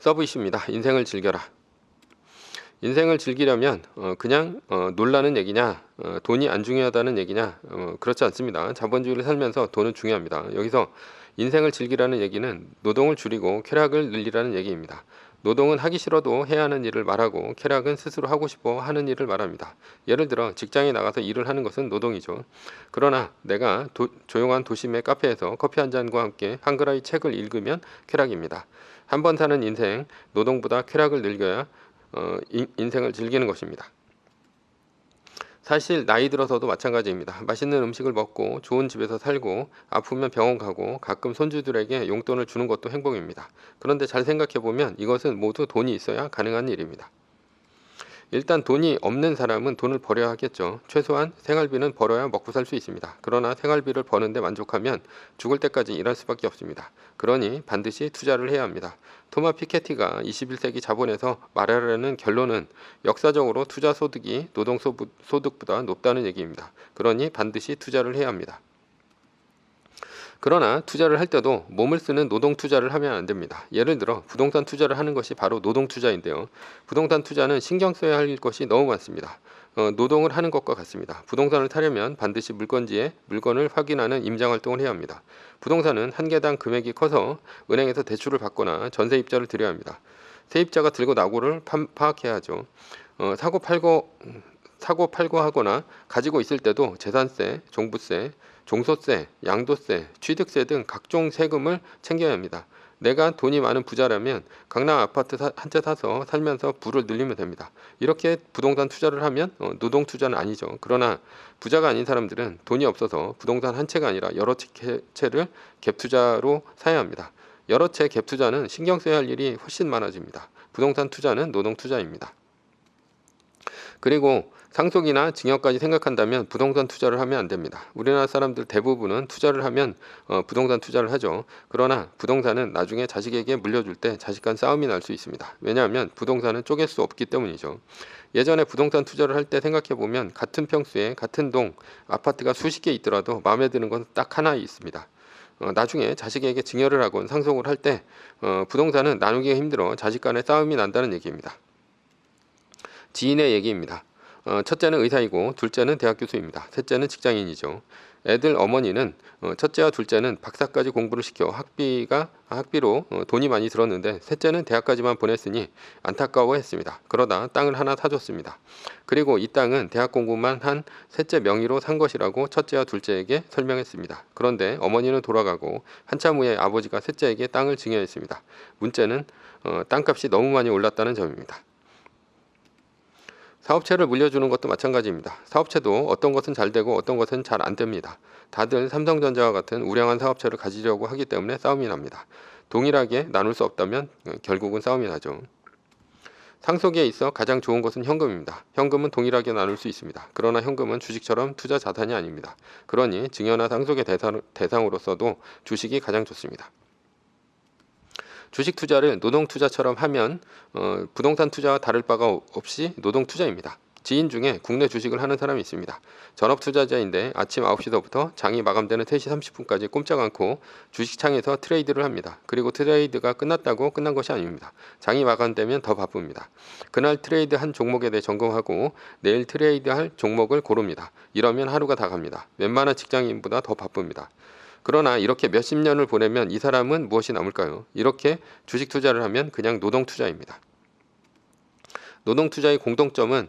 서브이슈입니다. 인생을 즐겨라. 인생을 즐기려면 그냥 놀라는 얘기냐, 돈이 안 중요하다는 얘기냐, 그렇지 않습니다. 자본주의를 살면서 돈은 중요합니다. 여기서 인생을 즐기라는 얘기는 노동을 줄이고 쾌락을 늘리라는 얘기입니다. 노동은 하기 싫어도 해야 하는 일을 말하고, 쾌락은 스스로 하고 싶어 하는 일을 말합니다. 예를 들어 직장에 나가서 일을 하는 것은 노동이죠. 그러나 내가 조용한 도심의 카페에서 커피 한 잔과 함께 한글의 책을 읽으면 쾌락입니다. 한 번 사는 인생, 노동보다 쾌락을 늘려야 인생을 즐기는 것입니다. 사실 나이 들어서도 마찬가지입니다. 맛있는 음식을 먹고 좋은 집에서 살고 아프면 병원 가고 가끔 손주들에게 용돈을 주는 것도 행복입니다. 그런데 잘 생각해보면 이것은 모두 돈이 있어야 가능한 일입니다. 일단 돈이 없는 사람은 돈을 벌어야 하겠죠. 최소한 생활비는 벌어야 먹고 살 수 있습니다. 그러나 생활비를 버는데 만족하면 죽을 때까지 일할 수밖에 없습니다. 그러니 반드시 투자를 해야 합니다. 토마 피케티가 21세기 자본에서 말하려는 결론은 역사적으로 투자 소득이 노동 소득보다 높다는 얘기입니다. 그러니 반드시 투자를 해야 합니다. 그러나 투자를 할 때도 몸을 쓰는 노동 투자를 하면 안 됩니다. 예를 들어 부동산 투자를 하는 것이 바로 노동 투자인데요. 부동산 투자는 신경 써야 할 것이 너무 많습니다. 노동을 하는 것과 같습니다. 부동산을 타려면 반드시 물건지에 물건을 확인하는 임장 활동을 해야 합니다. 부동산은 한 개당 금액이 커서 은행에서 대출을 받거나 전세입자를 드려야 합니다. 세입자가 들고 나고를 파악해야 하죠. 사고 팔고 하거나 가지고 있을 때도 재산세, 종부세, 종소세, 양도세, 취득세 등 각종 세금을 챙겨야 합니다. 내가 돈이 많은 부자라면 강남 아파트 한 채 사서 살면서 부를 늘리면 됩니다. 이렇게 부동산 투자를 하면 노동 투자는 아니죠. 그러나 부자가 아닌 사람들은 돈이 없어서 부동산 한 채가 아니라 여러 채를 갭 투자로 사야 합니다. 여러 채 갭 투자는 신경 써야 할 일이 훨씬 많아집니다. 부동산 투자는 노동 투자입니다. 그리고 상속이나 징역까지 생각한다면 부동산 투자를 하면 안 됩니다. 우리나라 사람들 대부분은 투자를 하면 부동산 투자를 하죠. 그러나 부동산은 나중에 자식에게 물려줄 때 자식 간 싸움이 날 수 있습니다. 왜냐하면 부동산은 쪼갤 수 없기 때문이죠. 예전에 부동산 투자를 할 때 생각해보면 같은 평수에 같은 동 아파트가 수십 개 있더라도 마음에 드는 건 딱 하나 있습니다. 나중에 자식에게 증여를 하건 상속을 할 때 부동산은 나누기가 힘들어 자식 간에 싸움이 난다는 얘기입니다. 지인의 얘기입니다. 첫째는 의사이고 둘째는 대학 교수입니다. 셋째는 직장인이죠. 애들 어머니는 첫째와 둘째는 박사까지 공부를 시켜 학비로 돈이 많이 들었는데 셋째는 대학까지만 보냈으니 안타까워했습니다. 그러다 땅을 하나 사줬습니다. 그리고 이 땅은 대학 공부만 한 셋째 명의로 산 것이라고 첫째와 둘째에게 설명했습니다. 그런데 어머니는 돌아가고 한참 후에 아버지가 셋째에게 땅을 증여했습니다. 문제는 땅값이 너무 많이 올랐다는 점입니다. 사업체를 물려주는 것도 마찬가지입니다. 사업체도 어떤 것은 잘 되고 어떤 것은 잘 안 됩니다. 다들 삼성전자와 같은 우량한 사업체를 가지려고 하기 때문에 싸움이 납니다. 동일하게 나눌 수 없다면 결국은 싸움이 나죠. 상속에 있어 가장 좋은 것은 현금입니다. 현금은 동일하게 나눌 수 있습니다. 그러나 현금은 주식처럼 투자 자산이 아닙니다. 그러니 증여나 상속의 대상으로서도 주식이 가장 좋습니다. 주식 투자를 노동 투자처럼 하면 부동산 투자와 다를 바가 없이 노동 투자입니다. 지인 중에 국내 주식을 하는 사람이 있습니다. 전업 투자자인데 아침 9시서부터 장이 마감되는 3시 30분까지 꼼짝 않고 주식창에서 트레이드를 합니다. 그리고 트레이드가 끝났다고 끝난 것이 아닙니다. 장이 마감되면 더 바쁩니다. 그날 트레이드 한 종목에 대해 점검하고 내일 트레이드 할 종목을 고릅니다. 이러면 하루가 다 갑니다. 웬만한 직장인보다 더 바쁩니다. 그러나 이렇게 몇십 년을 보내면 이 사람은 무엇이 남을까요? 이렇게 주식 투자를 하면 그냥 노동 투자입니다. 노동 투자의 공통점은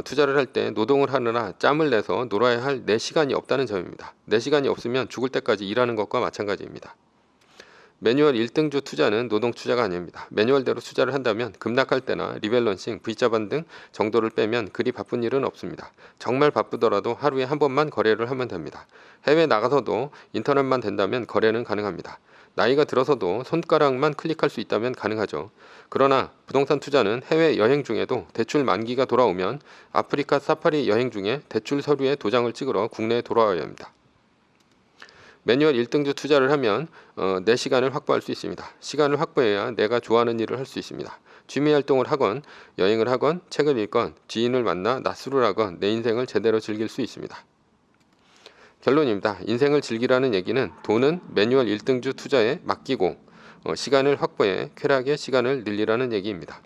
투자를 할 때 노동을 하느라 짬을 내서 놀아야 할 내 시간이 없다는 점입니다. 내 시간이 없으면 죽을 때까지 일하는 것과 마찬가지입니다. 매뉴얼 1등주 투자는 노동 투자가 아닙니다. 매뉴얼대로 투자를 한다면 급락할 때나 리밸런싱, V자반 등 정도를 빼면 그리 바쁜 일은 없습니다. 정말 바쁘더라도 하루에 한 번만 거래를 하면 됩니다. 해외 나가서도 인터넷만 된다면 거래는 가능합니다. 나이가 들어서도 손가락만 클릭할 수 있다면 가능하죠. 그러나 부동산 투자는 해외 여행 중에도 대출 만기가 돌아오면 아프리카 사파리 여행 중에 대출 서류에 도장을 찍으러 국내에 돌아와야 합니다. 매뉴얼 1등주 투자를 하면 내 시간을 확보할 수 있습니다. 시간을 확보해야 내가 좋아하는 일을 할 수 있습니다. 취미활동을 하건 여행을 하건 책을 읽건 지인을 만나 낮술을 하건 내 인생을 제대로 즐길 수 있습니다. 결론입니다. 인생을 즐기라는 얘기는 돈은 매뉴얼 1등주 투자에 맡기고 시간을 확보해 쾌락의 시간을 늘리라는 얘기입니다.